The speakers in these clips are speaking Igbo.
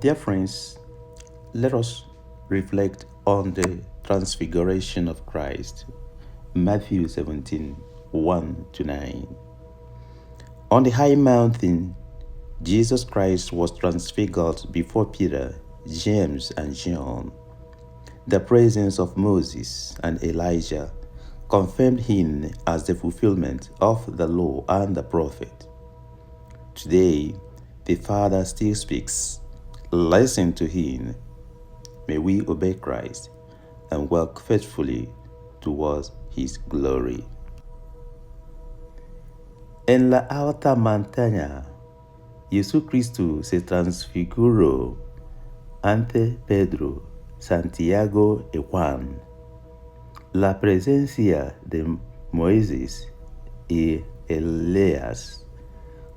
Dear friends, let us reflect on the transfiguration of Christ. Matthew 17 1 to 9. On the high mountain, Jesus Christ was transfigured before Peter, James, and John. The presence of Moses and Elijah confirmed him as the fulfillment of the law and the prophet. Today, the Father still speaks. Listen to him. May we obey Christ and work faithfully towards his glory. En la alta montaña, Jesucristo se transfiguró ante Pedro, Santiago y Juan. La presencia de Moisés y Elías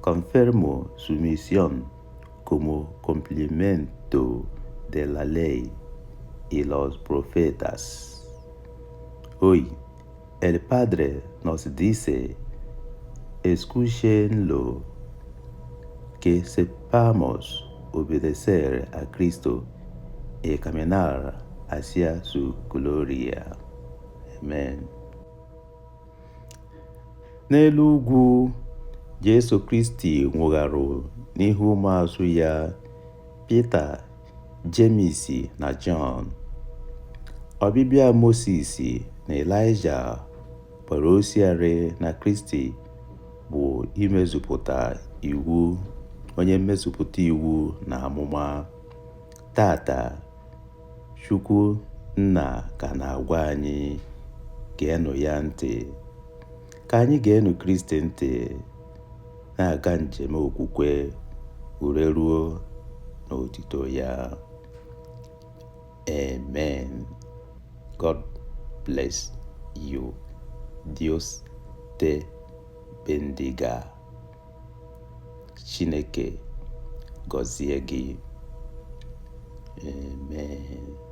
confirmó su misión como complemento de la ley y los profetas. Hoy, el Padre nos dice, escúchenlo, que sepamos obedecer a Cristo y caminar hacia su gloria. Amen. N'elu ugwu, Jesu Kristi nwụgharụ n'ihu ụmụazụ ya, Pita, James na John. Ọbịbịa Moses na Elijah kpọrọ osiari na Kristi bụ imezupụta iwu, onye mmezupụta iwu na amụma. Tata, Chukwu Nna ka na-agwa anyị, geenụ ya ntị. Ka anyị geenụ Kristi ntị, na-aga njem okwukwe were ruo n'otito ya. Amen. God bless you. Dios te bendiga. Chineke gọzie gị. Amen.